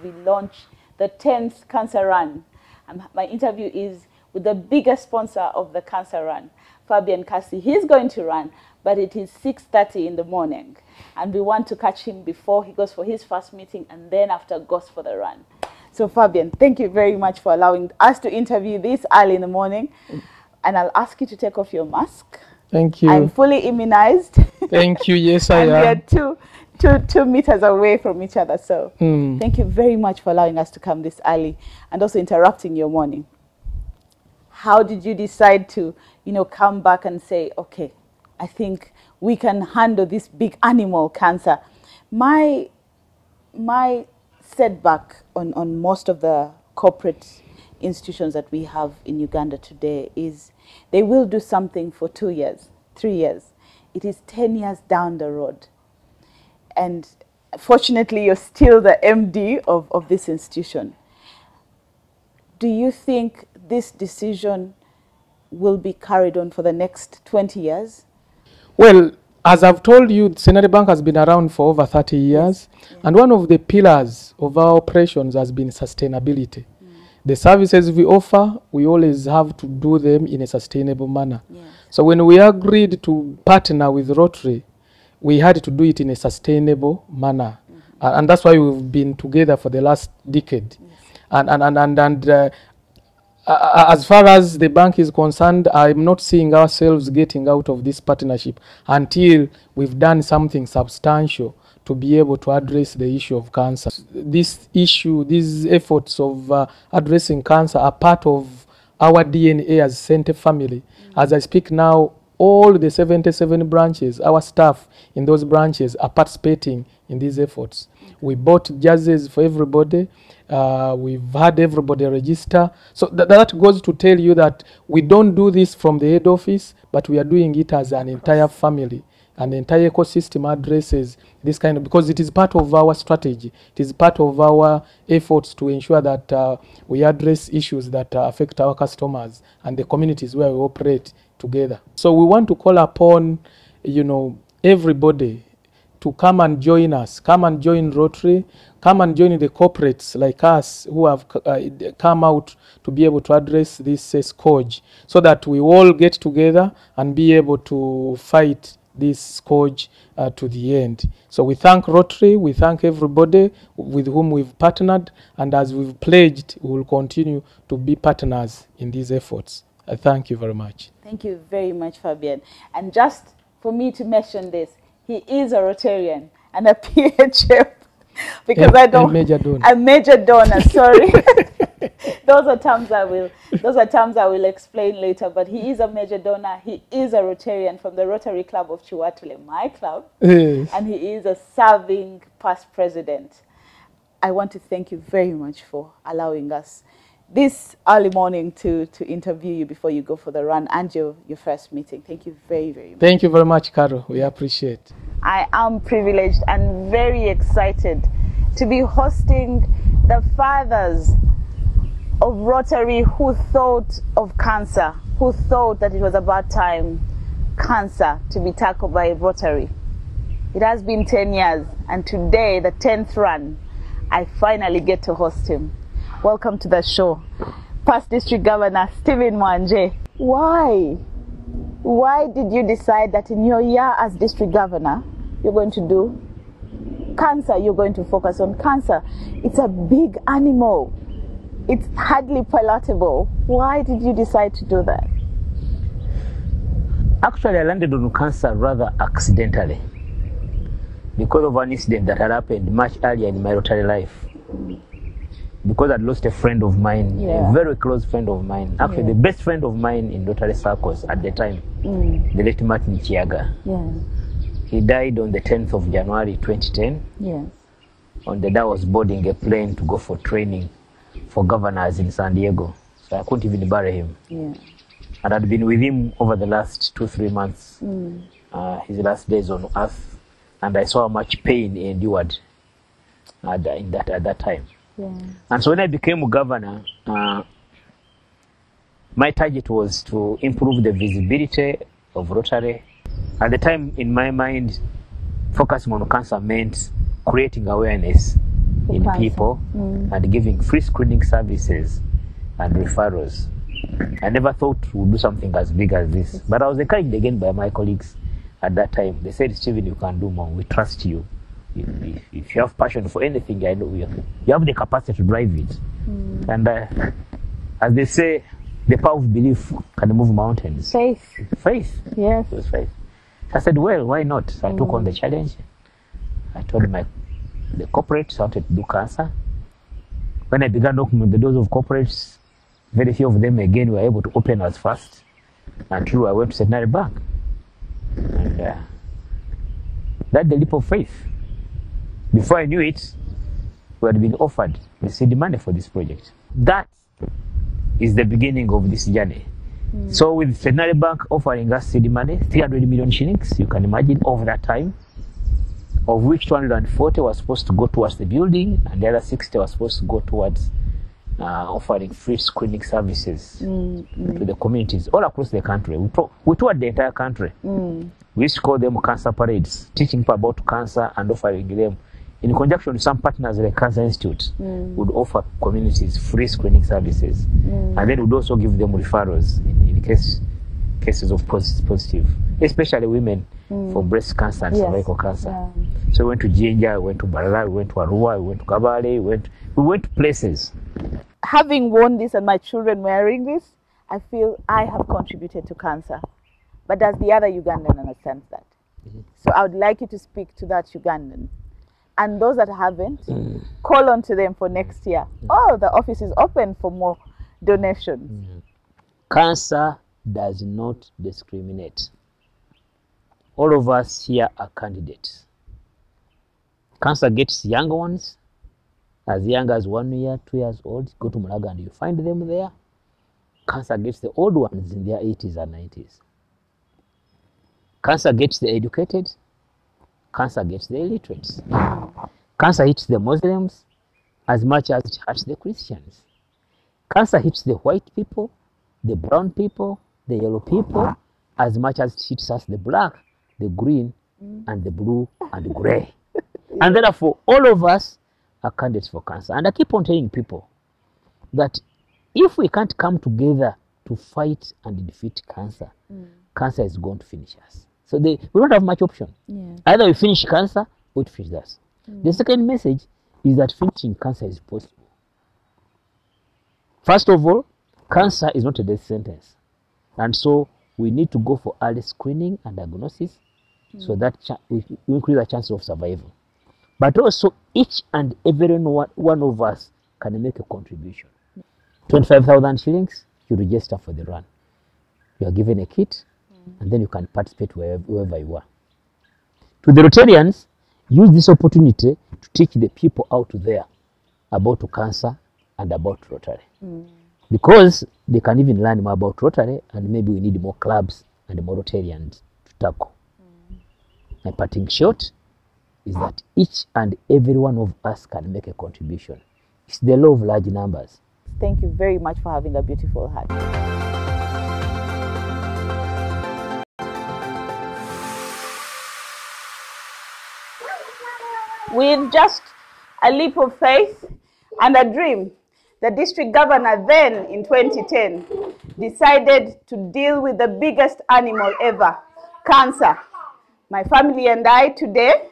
we launch the 10th Cancer Run. My interview is with the biggest sponsor of the Cancer Run, Fabian Kasi. He's going to run, but it is 6:30 in the morning. And we want to catch him before he goes for his first meeting and then after goes for the run. So Fabian, thank you very much for allowing us to interview this early in the morning. And I'll ask you to take off your mask. Thank you. I'm fully immunized. Thank you. Yes, I am. And we are 2 meters away from each other. So thank you very much for allowing us to come this early and also interrupting your morning. How did you decide to, come back and say, okay, I think we can handle this big animal cancer? My setback on most of the corporate institutions that we have in Uganda today is they will do something for 2 years, 3 years. It is 10 years down the road. And fortunately, you're still the MD of this institution. Do you think this decision will be carried on for the next 20 years? Well, as I've told you, Senate Bank has been around for over 30 years. Yes. And one of the pillars of our operations has been sustainability. The services we offer, we always have to do them in a sustainable manner. Yes. So when we agreed to partner with Rotary, we had to do it in a sustainable manner. And that's why we've been together for the last decade. Yes. As far as the bank is concerned, I'm not seeing ourselves getting out of this partnership until we've done something substantial to be able to address the issue of cancer. This issue, these efforts of addressing cancer are part of our DNA as Center family. As I speak now, all the 77 branches, our staff in those branches are participating in these efforts. We bought jerseys for everybody. We've had everybody register. So that goes to tell you that we don't do this from the head office, but we are doing it as an entire family. An entire ecosystem addresses this kind of, because it is part of our strategy. It is part of our efforts to ensure that we address issues that affect our customers and the communities where we operate together. So we want to call upon, everybody to come and join us, come and join Rotary, come and join the corporates like us who have come out to be able to address this scourge, so that we all get together and be able to fight this scourge to the end. So we thank Rotary, we thank everybody with whom we've partnered, and as we've pledged, we will continue to be partners in these efforts. Thank you very much. Thank you very much, Fabian. And just for me to mention this, he is a Rotarian and a PHF, because a major donor, sorry. Those are terms I will explain later, but he is a major donor. He is a Rotarian from the Rotary Club of Chiwatule, my club. Yes. And he is a serving past president. I want to thank you very much for allowing us this early morning to interview you before you go for the run and your first meeting. Thank you very, very much. Thank you very much, Carol. We appreciate it. I am privileged and very excited to be hosting the fathers of Rotary who thought of cancer, who thought that it was about time cancer to be tackled by Rotary. It has been 10 years, and today, the 10th run, I finally get to host him. Welcome to the show, Past District Governor Stephen Mwanje. Why did you decide that in your year as District Governor, you're going to do cancer, you're going to focus on cancer? It's a big animal. It's hardly palatable. Why did you decide to do that? Actually, I landed on cancer rather accidentally because of an incident that had happened much earlier in my Rotary life. Because I'd lost a friend of mine, a very close friend of mine, actually the best friend of mine in Rotary circles at the time, the late Martin Chiaga. He died on the 10th of January 2010. On the day I was boarding a plane to go for training for governors in San Diego. So I couldn't even bury him. And I'd been with him over the last 2-3 months, his last days on earth, and I saw how much pain he endured at that time. And so when I became governor, my target was to improve the visibility of Rotary. At the time, in my mind, focusing on cancer meant creating awareness in people and giving free screening services and referrals. I never thought we would do something as big as this, but I was encouraged again by my colleagues at that time. They said, Stephen, you can do more. We trust you. If you have passion for anything, I know you have the capacity to drive it. And as they say, the power of belief can move mountains. Faith. Faith. Yes. It was faith. I said, well, why not? So I took on the challenge. I told the corporates I wanted to do cancer. When I began knocking on the doors of corporates, very few of them again were able to open as fast. Until I went to Centenary Bank. And that's the leap of faith. Before I knew it, we had been offered the seed money for this project. That is the beginning of this journey. So with Centenary Bank offering us seed money, 300 million shillings, you can imagine, over that time, of which 240 was supposed to go towards the building, and the other 60 was supposed to go towards offering free screening services to the communities all across the country. We toured the entire country. We used to call them cancer parades, teaching people about cancer and offering them, in conjunction with some partners like Cancer Institute, would offer communities free screening services. And then would also give them referrals in cases of positive, especially women for breast cancer and cervical cancer. So we went to Jinja, we went to Barara, we went to Arua, we went to Kabale, we went to places. Having worn this and my children wearing this, I feel I have contributed to cancer. But does the other Ugandan understand that? So I would like you to speak to that Ugandan. And those that haven't, call on to them for next year. Oh, the office is open for more donations. Cancer does not discriminate. All of us here are candidates. Cancer gets younger ones, as young as 1 year, 2 years old. Go to Mulaga and you find them there. Cancer gets the old ones in their 80s and 90s. Cancer gets the educated. Cancer gets the illiterates. Cancer hits the Muslims as much as it hurts the Christians. Cancer hits the white people, the brown people, the yellow people, as much as it hits us, the black, the green, and the blue, and the gray. And therefore, all of us are candidates for cancer. And I keep on telling people that if we can't come together to fight and defeat cancer, cancer is going to finish us. So we don't have much option. Either we finish cancer or it finishes us. The second message is that finishing cancer is possible. First of all, cancer is not a death sentence. And so we need to go for early screening and diagnosis so that we increase the chances of survival. But also each and every one of us can make a contribution. 25,000 shillings, you register for the run. You are given a kit, and then you can participate wherever you are. To the Rotarians, use this opportunity to teach the people out there about cancer and about Rotary. Because they can even learn more about Rotary, and maybe we need more clubs and more Rotarians to tackle. My parting shot is that each and every one of us can make a contribution. It's the law of large numbers. Thank you very much for having a beautiful heart. With just a leap of faith and a dream, the district governor then in 2010 decided to deal with the biggest animal ever, cancer. My family and I today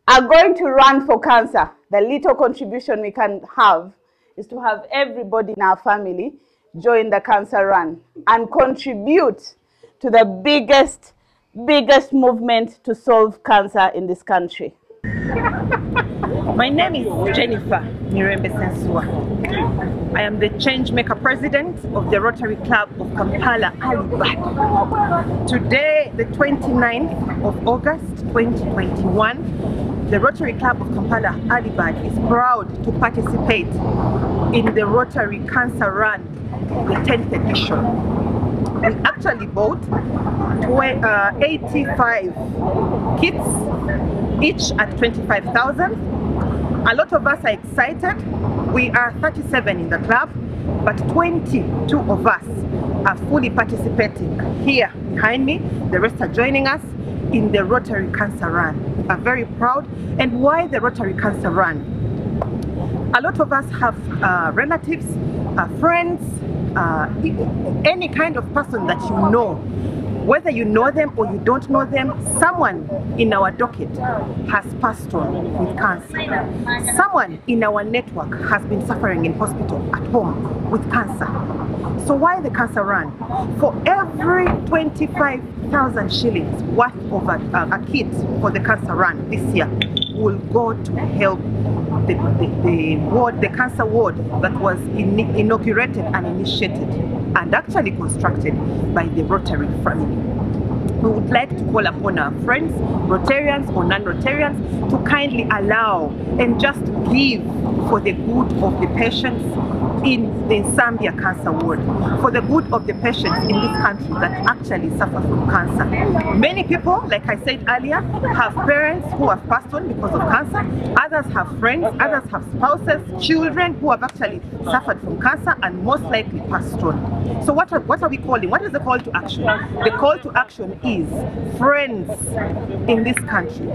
are going to run for cancer. The little contribution we can have is to have everybody in our family join the cancer run and contribute to the biggest movement to solve cancer in this country. My name is Jennifer Mirembe Sensua. I am the Changemaker President of the Rotary Club of Kampala, Alibad. Today, the 29th of August 2021, the Rotary Club of Kampala, Alibad is proud to participate in the Rotary Cancer Run, the 10th edition. We actually bought 85 kits, each at 25,000. A lot of us are excited. We are 37 in the club, but 22 of us are fully participating here behind me. The rest are joining us in the Rotary Cancer Run. We are very proud. And why the Rotary Cancer Run? A lot of us have relatives, friends, any kind of person that you know. Whether you know them or you don't know them, someone in our docket has passed on with cancer. Someone in our network has been suffering in hospital at home with cancer. So why the cancer run? For every 25,000 shillings worth of a kit for the cancer run this year will go to help the cancer ward that was inaugurated and initiated and actually constructed by the Rotary family. We would like to call upon our friends, Rotarians or non-Rotarians, to kindly allow and just give for the good of the patients in the Zambia cancer ward, for the good of the patients in this country that actually suffer from cancer. Many people, like I said earlier, have parents who have passed on because of cancer, others have friends, others have spouses, children who have actually suffered from cancer and most likely passed on. So what are we calling? What is the call to action? The call to action is friends in this country,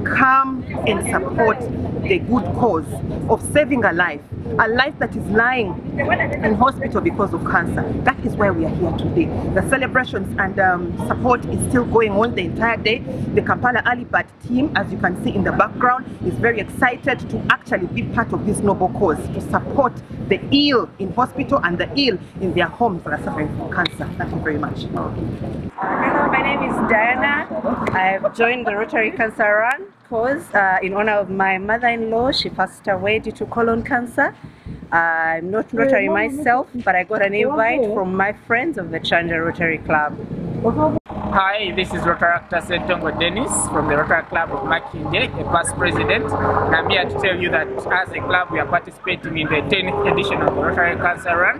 come and support the good cause of saving a life that is lying in hospital because of cancer. That is why we are here today. The celebrations and support is still going on the entire day. The Kampala Alibad team, as you can see in the background, is very excited to actually be part of this noble cause, to support the ill in hospital and the ill in their homes that are suffering from cancer. Thank you very much. Hello, my name is Diana. I've joined the Rotary Cancer Run cause in honor of my mother-in-law. She passed away due to colon cancer. I'm not Rotary myself, but I got an invite from my friends of the Chanja Rotary Club. Hi, this is Rotary Actor Sentongo Dennis from the Rotary Club of Makinde, a past president. And I'm here to tell you that as a club we are participating in the 10th edition of the Rotary Cancer Run.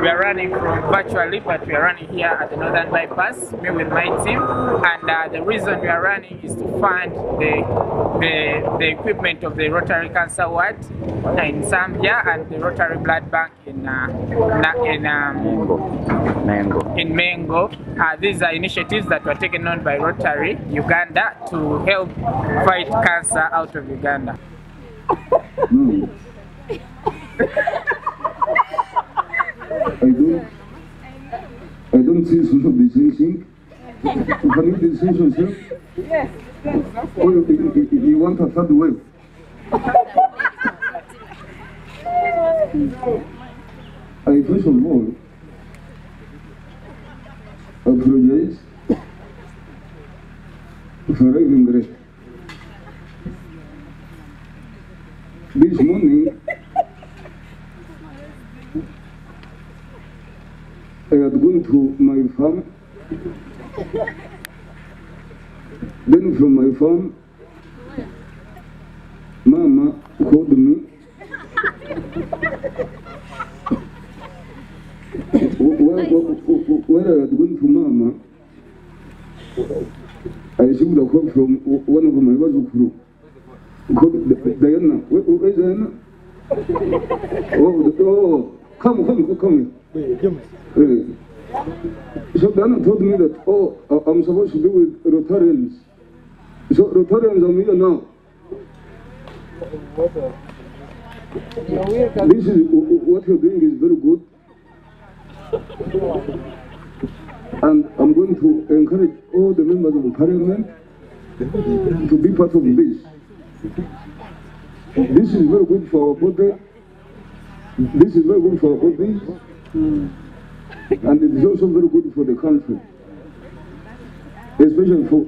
We are running from virtually, but we are running here at the Northern Bypass, me with my team. And the reason we are running is to fund the equipment of the Rotary Cancer Ward in Zambia and the Rotary Blood Bank in Mengo. These are initiatives that were taken on by Rotary Uganda to help fight cancer out of Uganda. I don't see social distancing. Can you distance yourself? Yes. Or you want a third wave? First of all, apologize for having regret. This morning, I had gone to my farm. Then from my farm, Mama called me. Where I had gone to Mama, I received a call from one of my Wazukuru called Diana. Where's Diana? Oh, come. So Diana told me that, I'm supposed to be with Rotarians. So Rotarians, I'm here now. This is what you're doing is very good. And I'm going to encourage all the members of the parliament to be part of this. This is very good for our body. This is very good for our bodies. And it is also very good for the country. Especially for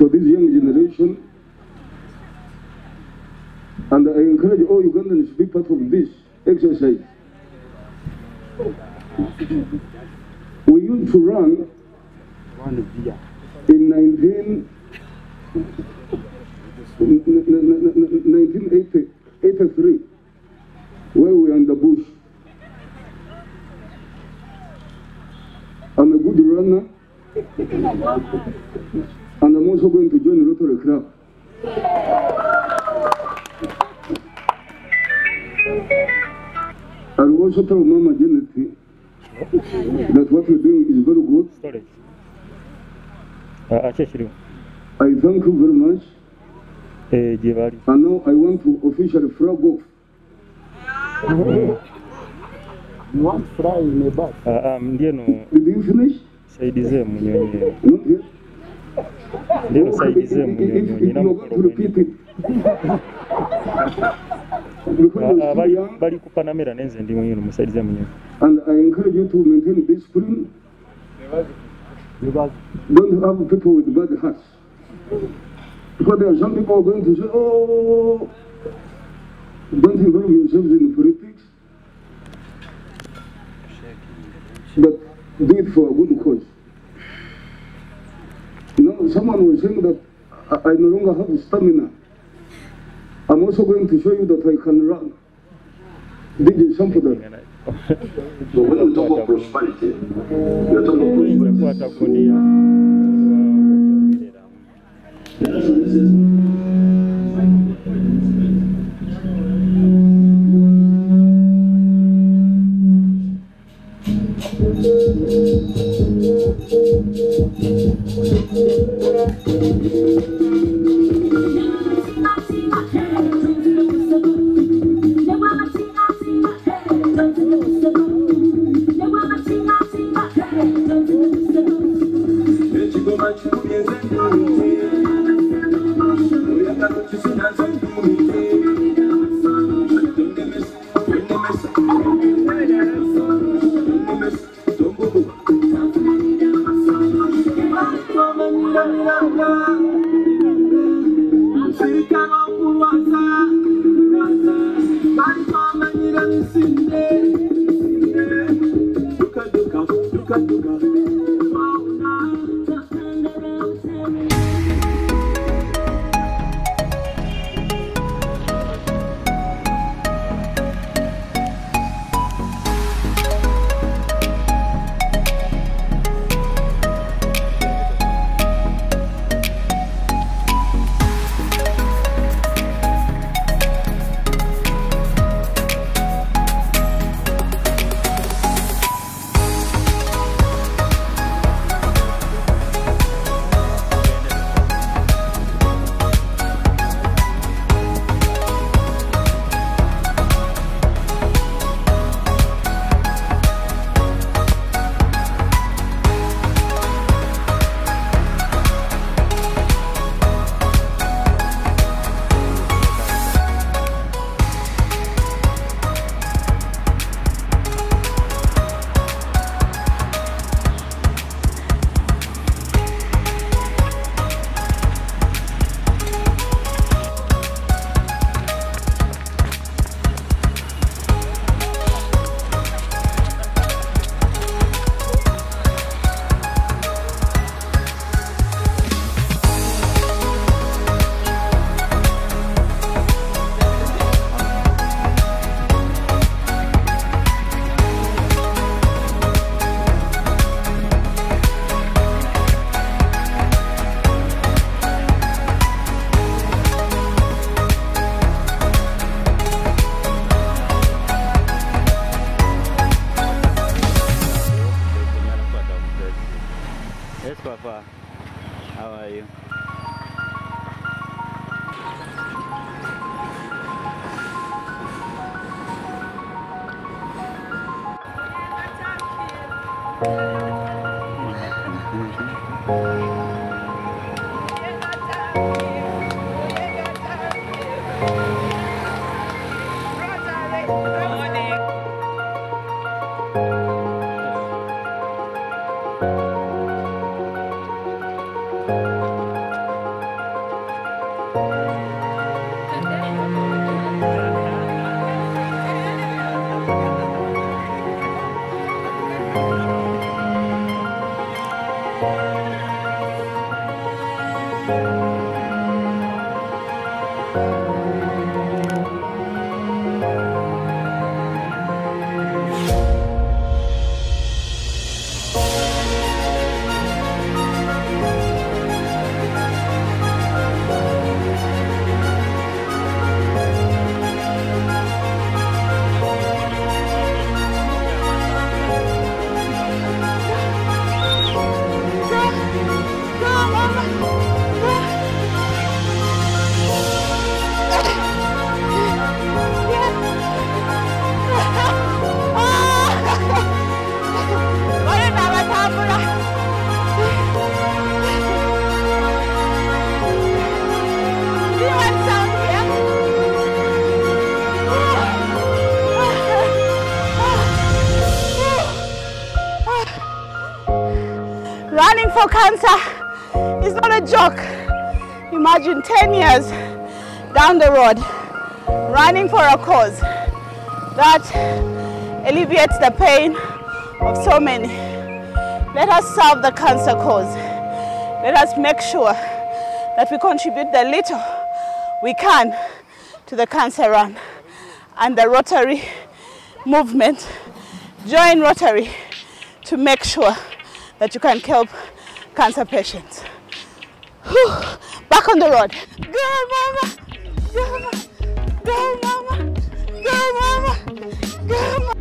this young generation. And I encourage all Ugandans to be part of this exercise. We used to run in 1983, where we were in the bush. I'm a good runner, and I'm also going to join the Rotary Club. I will also tell Mama Janet that what we're doing is very good. I thank you very much. And now I want to officially flag off. You want fry in a bag? Did you finish? Not yet. If you're going to repeat it. Because and I encourage you to maintain discipline. Don't have people with bad hearts. Because there are some people who are going to say, oh, don't involve yourselves in politics. But do it for a good cause. You know, someone was saying that I no longer have stamina. I'm also going to show you that I can run. Did you sample that? So when we talk about prosperity, we are talking about prosperity. How are you? Running for cancer is not a joke. Imagine 10 years down the road, running for a cause that alleviates the pain of so many. Let us solve the cancer cause. Let us make sure that we contribute the little we can to the cancer run and the Rotary movement. Join Rotary to make sure that you can help cancer patients. Whew. Back on the road. Go mama, go mama, go mama, go mama, go mama.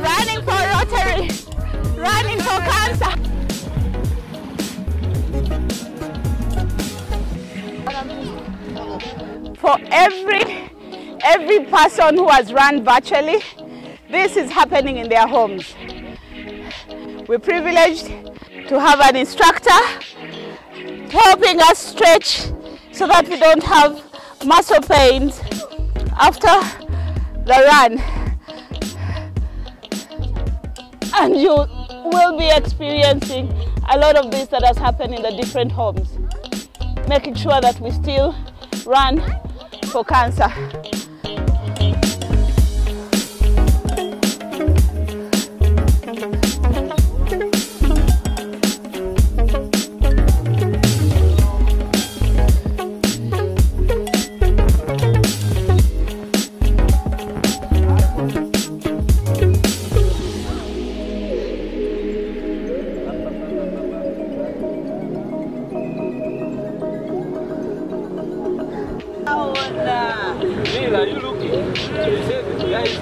Running for Rotary, running for cancer. For every person who has run virtually, this is happening in their homes. We're privileged to have an instructor helping us stretch so that we don't have muscle pains after the run. And you will be experiencing a lot of this that has happened in the different homes, making sure that we still run for cancer. Are you looking? He said the guy is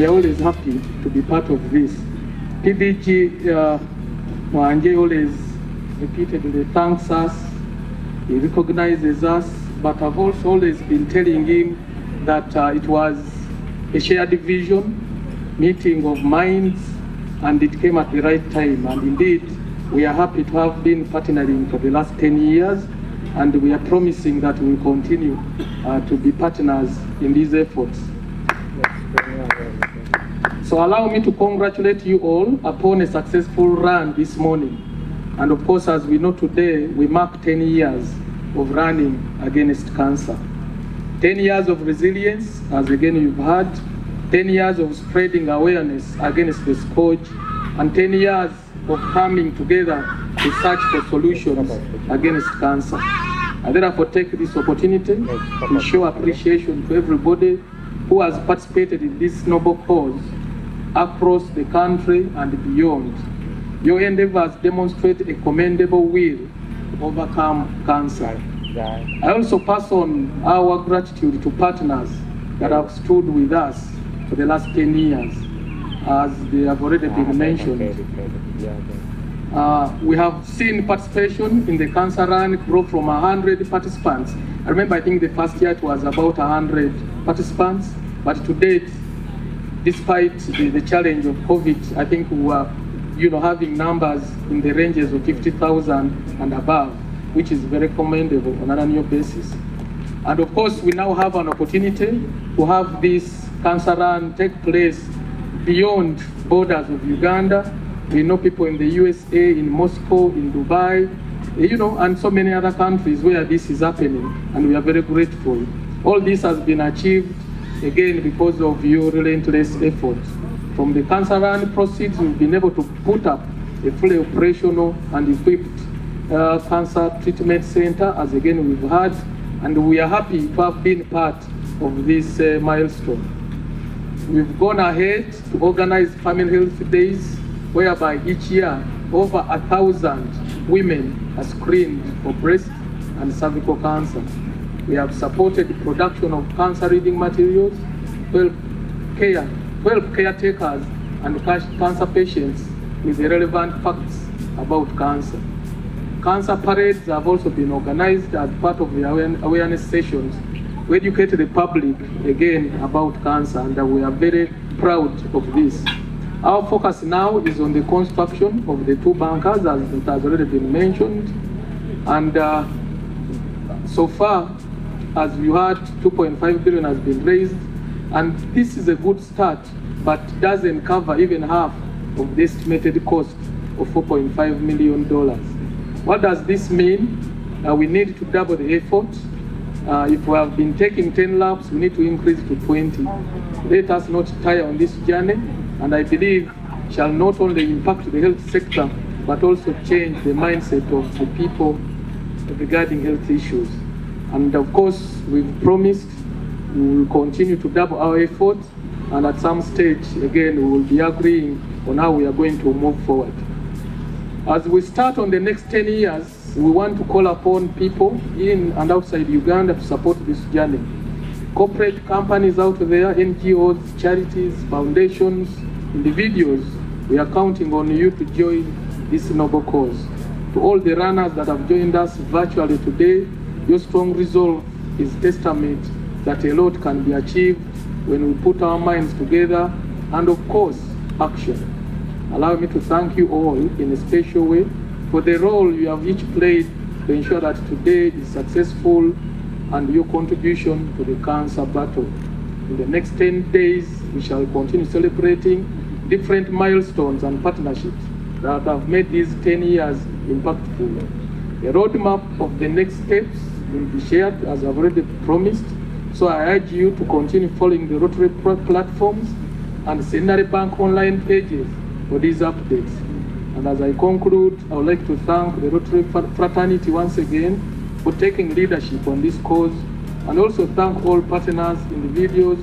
we are always happy to be part of this. PDG Mwanje always repeatedly thanks us, he recognizes us, but I've also always been telling him that it was a shared vision, meeting of minds, and it came at the right time. And indeed, we are happy to have been partnering for the last 10 years, and we are promising that we will continue to be partners in these efforts. So allow me to congratulate you all upon a successful run this morning. And of course, as we know today, we mark 10 years of running against cancer. 10 years of resilience, as again you've heard, 10 years of spreading awareness against the scourge, and 10 years of coming together to search for solutions against cancer. I therefore take this opportunity to show appreciation to everybody who has participated in this noble cause across the country and beyond. Your endeavors demonstrate a commendable will to overcome cancer. I also pass on our gratitude to partners that have stood with us for the last 10 years, as they have already been mentioned. We have seen participation in the Cancer Run grow from 100 participants. I remember, I think the first year it was about 100 participants, but to date, despite the challenge of COVID, I think we are having numbers in the ranges of 50,000 and above, which is very commendable on an annual basis. And of course, we now have an opportunity to have this Cancer Run take place beyond borders of Uganda. We know people in the USA, in Moscow, in Dubai, and so many other countries where this is happening, and we are very grateful. All this has been achieved, again, because of your relentless efforts. From the Cancer Run proceeds, we've been able to put up a fully operational and equipped cancer treatment center, as again we've had, and we are happy to have been part of this milestone. We've gone ahead to organize Family Health Days, whereby each year over 1,000 women are screened for breast and cervical cancer. We have supported the production of cancer reading materials, 12 caretakers and cancer patients with the relevant facts about cancer. Cancer parades have also been organized as part of the awareness sessions to educate the public again about cancer, and we are very proud of this. Our focus now is on the construction of the 2 bunkers, as it has already been mentioned, and so far, as you heard, 2.5 billion has been raised, and this is a good start, but doesn't cover even half of the estimated cost of $4.5 million. What does this mean? We need to double the effort. If we have been taking 10 laps, we need to increase to 20. Let us not tire on this journey, and I believe shall not only impact the health sector, but also change the mindset of the people regarding health issues. And of course, we've promised we will continue to double our efforts, and at some stage, again, we will be agreeing on how we are going to move forward. As we start on the next 10 years, we want to call upon people in and outside Uganda to support this journey. Corporate companies out there, NGOs, charities, foundations, individuals, we are counting on you to join this noble cause. To all the runners that have joined us virtually today, your strong resolve is testament that a lot can be achieved when we put our minds together, and of course, action. Allow me to thank you all in a special way for the role you have each played to ensure that today is successful, and your contribution to the cancer battle. In the next 10 days, we shall continue celebrating different milestones and partnerships that have made these 10 years impactful. A roadmap of the next steps will be shared, as I've already promised, so I urge you to continue following the Rotary platforms and Centenary Bank online pages for these updates. And as I conclude, I would like to thank the Rotary fraternity once again for taking leadership on this cause, and also thank all partners, individuals,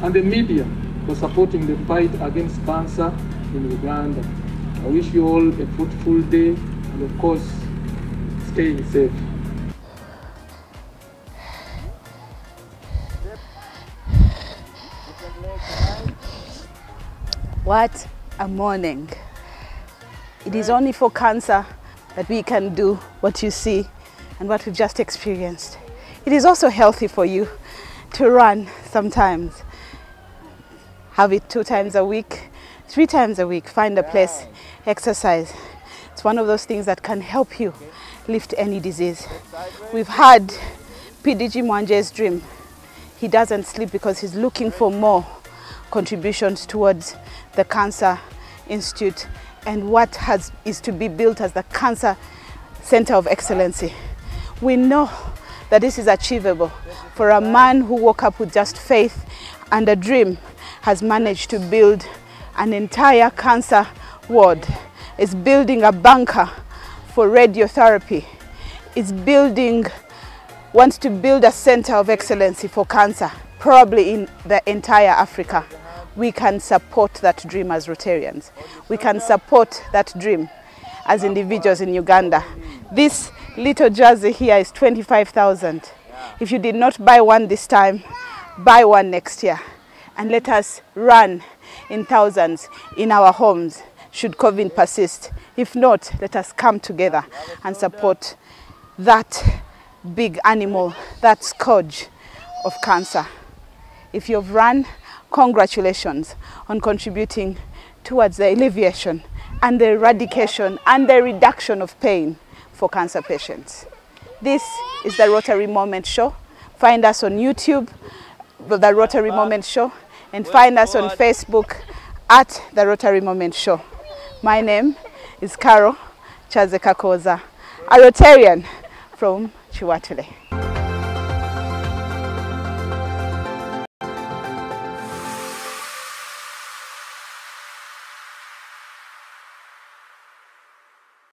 and the media for supporting the fight against cancer in Uganda. I wish you all a fruitful day, and of course, stay safe. What a morning. It is only for cancer that we can do what you see and what we've just experienced. It is also healthy for you to run sometimes. Have it 2 times a week, 3 times a week. Find a place, exercise. It's one of those things that can help you lift any disease. We've had PDG Mwanje's dream. He doesn't sleep because he's looking for more contributions towards the Cancer Institute and what is to be built as the Cancer Center of Excellency. We know that this is achievable for a man who woke up with just faith and a dream, has managed to build an entire cancer ward, is building a bunker for radiotherapy, wants to build a center of excellency for cancer, probably in the entire Africa. We can support that dream as Rotarians. We can support that dream as individuals in Uganda. This little jersey here is 25,000. If you did not buy one this time, buy one next year. And let us run in thousands in our homes should COVID persist. If not, let us come together and support that big animal, that scourge of cancer. If you've run, congratulations on contributing towards the alleviation and the eradication and the reduction of pain for cancer patients. This is the Rotary Moment Show. Find us on YouTube, the Rotary Moment Show, and find us on Facebook at the Rotary Moment Show. My name is Carol Chazekakoza, a Rotarian from Chiwatule.